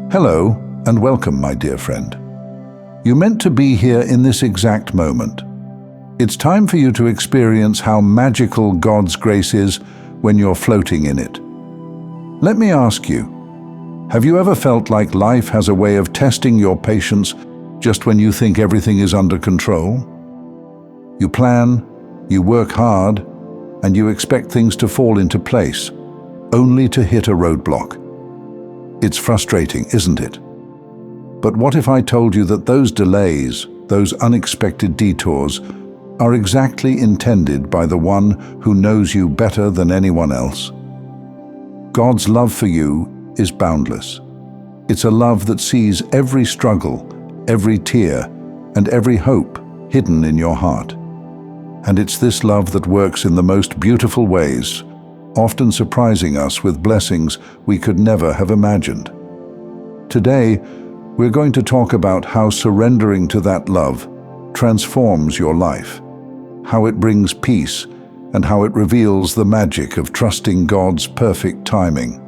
Hello and welcome, my dear friend. You meant to be here in this exact moment. It's time for you to experience how magical God's grace is when you're floating in it. Let me ask you, have you ever felt like life has a way of testing your patience just when you think everything is under control? You plan, you work hard, and you expect things to fall into place, only to hit a roadblock. It's frustrating, isn't it? But what if I told you that those delays, those unexpected detours, are exactly intended by the one who knows you better than anyone else? God's love for you is boundless. It's a love that sees every struggle, every tear, and every hope hidden in your heart. And it's this love that works in the most beautiful ways, often surprising us with blessings we could never have imagined. Today, we're going to talk about how surrendering to that love transforms your life, how it brings peace, and how it reveals the magic of trusting God's perfect timing.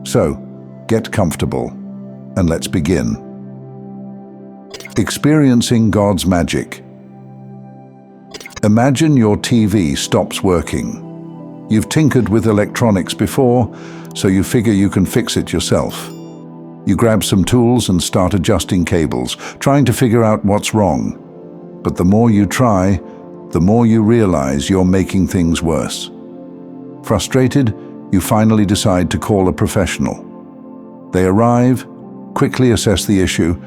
So, get comfortable, and let's begin. Experiencing God's magic. Imagine your TV stops working. You've tinkered with electronics before, so you figure you can fix it yourself. You grab some tools and start adjusting cables, trying to figure out what's wrong. But the more you try, the more you realize you're making things worse. Frustrated, you finally decide to call a professional. They arrive, quickly assess the issue,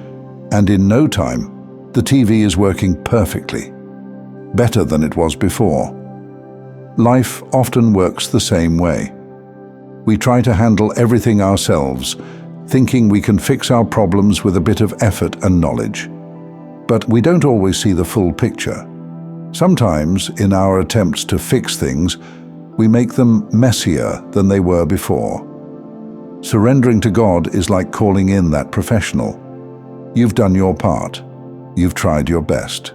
and in no time, the TV is working perfectly, better than it was before. Life often works the same way. We try to handle everything ourselves, thinking we can fix our problems with a bit of effort and knowledge. But we don't always see the full picture. Sometimes, in our attempts to fix things, we make them messier than they were before. Surrendering to God is like calling in that professional. You've done your part. You've tried your best.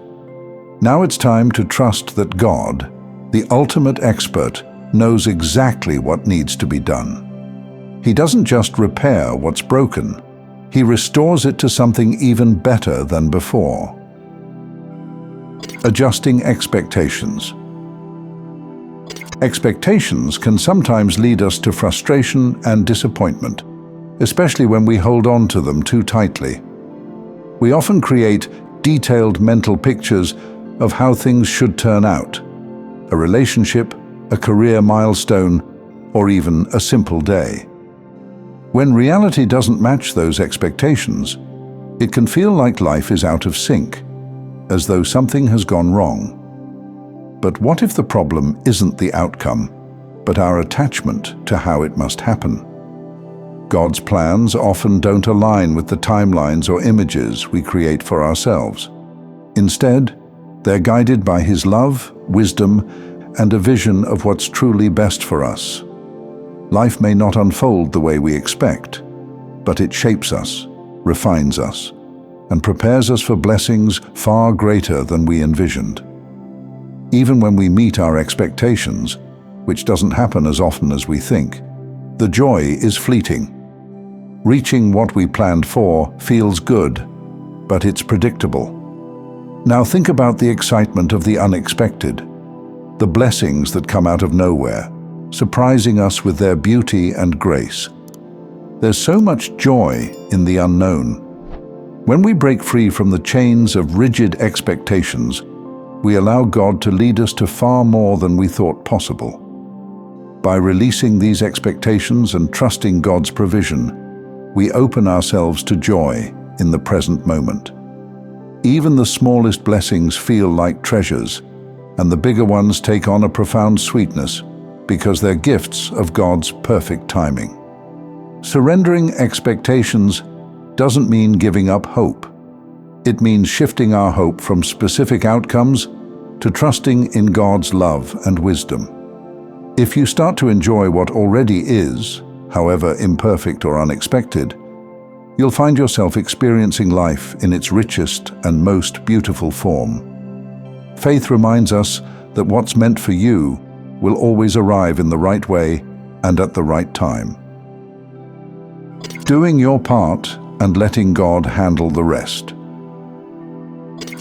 Now it's time to trust that God, the ultimate expert, knows exactly what needs to be done. He doesn't just repair what's broken, he restores it to something even better than before. Adjusting expectations. Expectations can sometimes lead us to frustration and disappointment, especially when we hold on to them too tightly. We often create detailed mental pictures of how things should turn out. A relationship, a career milestone, or even a simple day. When reality doesn't match those expectations, it can feel like life is out of sync, as though something has gone wrong. But what if the problem isn't the outcome, but our attachment to how it must happen? God's plans often don't align with the timelines or images we create for ourselves. Instead, they're guided by His love, wisdom, and a vision of what's truly best for us. Life may not unfold the way we expect, but it shapes us, refines us, and prepares us for blessings far greater than we envisioned. Even when we meet our expectations, which doesn't happen as often as we think, the joy is fleeting. Reaching what we planned for feels good, but it's predictable. Now think about the excitement of the unexpected, the blessings that come out of nowhere, surprising us with their beauty and grace. There's so much joy in the unknown. When we break free from the chains of rigid expectations, we allow God to lead us to far more than we thought possible. By releasing these expectations and trusting God's provision, we open ourselves to joy in the present moment. Even the smallest blessings feel like treasures, and the bigger ones take on a profound sweetness because they're gifts of God's perfect timing. Surrendering expectations doesn't mean giving up hope. It means shifting our hope from specific outcomes to trusting in God's love and wisdom. If you start to enjoy what already is, however imperfect or unexpected, you'll find yourself experiencing life in its richest and most beautiful form. Faith reminds us that what's meant for you will always arrive in the right way and at the right time. doing your part and letting God handle the rest.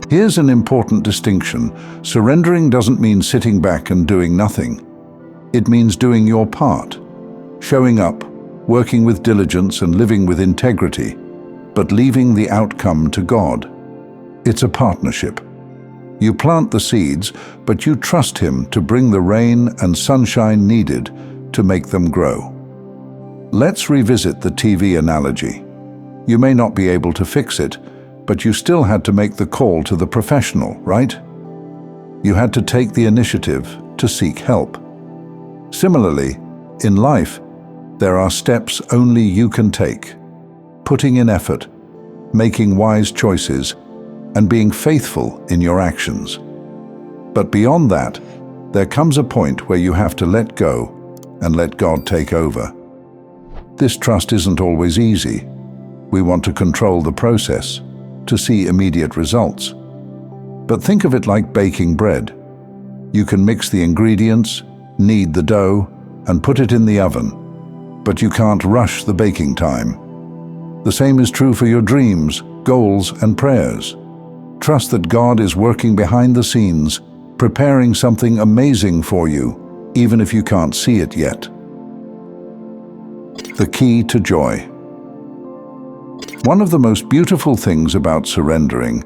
Here's an important distinction. Surrendering doesn't mean sitting back and doing nothing. It means doing your part, showing up, working with diligence and living with integrity, but leaving the outcome to God. It's a partnership. You plant the seeds, but you trust Him to bring the rain and sunshine needed to make them grow. Let's revisit the TV analogy. You may not be able to fix it, but you still had to make the call to the professional, right? You had to take the initiative to seek help. Similarly, in life, there are steps only you can take. Putting in effort, making wise choices, and being faithful in your actions. But beyond that, there comes a point where you have to let go and let God take over. This trust isn't always easy. We want to control the process, to see immediate results. But think of it like baking bread. You can mix the ingredients, knead the dough, and put it in the oven, but you can't rush the baking time. The same is true for your dreams, goals, and prayers. Trust that God is working behind the scenes, preparing something amazing for you, even if you can't see it yet. The key to joy. One of the most beautiful things about surrendering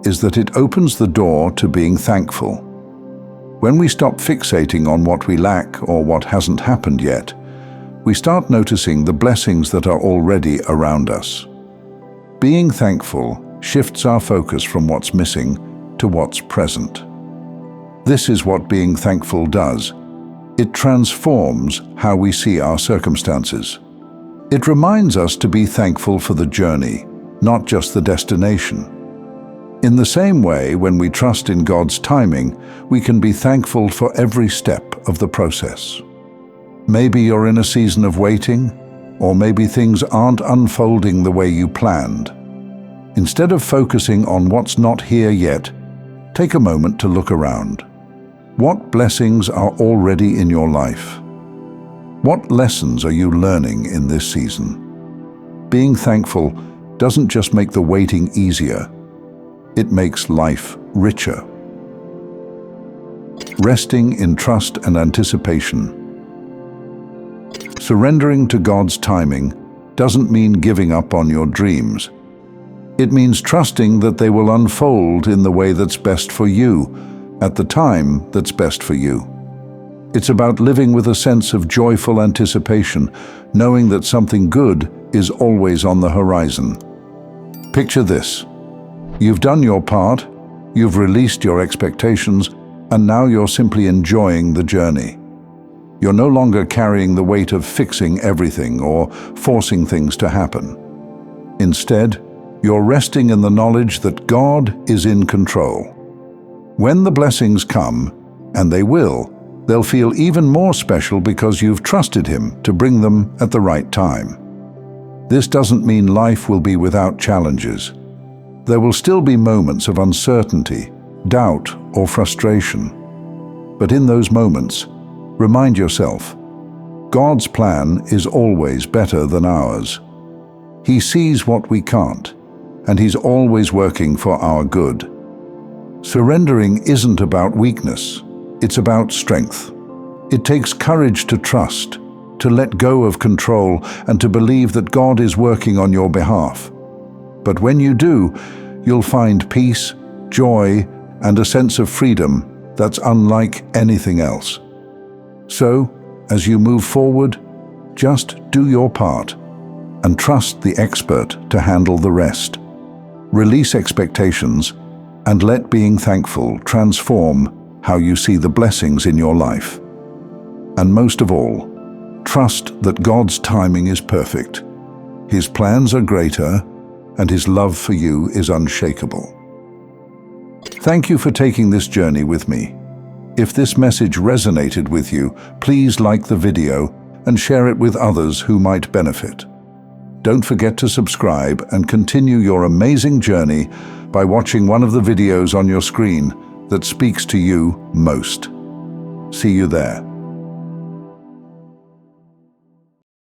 is that it opens the door to being thankful. When we stop fixating on what we lack or what hasn't happened yet, we start noticing the blessings that are already around us. Being thankful shifts our focus from what's missing to what's present. This is what being thankful does. It transforms how we see our circumstances. It reminds us to be thankful for the journey, not just the destination. In the same way, when we trust in God's timing, we can be thankful for every step of the process. Maybe you're in a season of waiting, or maybe things aren't unfolding the way you planned. Instead of focusing on what's not here yet, take a moment to look around. What blessings are already in your life? What lessons are you learning in this season? Being thankful doesn't just make the waiting easier, it makes life richer. Resting in trust and anticipation. Surrendering to God's timing doesn't mean giving up on your dreams. It means trusting that they will unfold in the way that's best for you, at the time that's best for you. It's about living with a sense of joyful anticipation, knowing that something good is always on the horizon. Picture this. You've done your part, you've released your expectations, and now you're simply enjoying the journey. You're no longer carrying the weight of fixing everything or forcing things to happen. Instead, you're resting in the knowledge that God is in control. When the blessings come, and they will, they'll feel even more special because you've trusted Him to bring them at the right time. This doesn't mean life will be without challenges. There will still be moments of uncertainty, doubt, or frustration. But in those moments, remind yourself, God's plan is always better than ours. He sees what we can't, and He's always working for our good. Surrendering isn't about weakness, it's about strength. It takes courage to trust, to let go of control, and to believe that God is working on your behalf. But when you do, you'll find peace, joy, and a sense of freedom that's unlike anything else. So, as you move forward, just do your part and trust the expert to handle the rest. Release expectations and let being thankful transform how you see the blessings in your life. And most of all, trust that God's timing is perfect. His plans are greater, and His love for you is unshakable. Thank you for taking this journey with me. If this message resonated with you, please like the video and share it with others who might benefit. Don't forget to subscribe and continue your amazing journey by watching one of the videos on your screen that speaks to you most. See you there.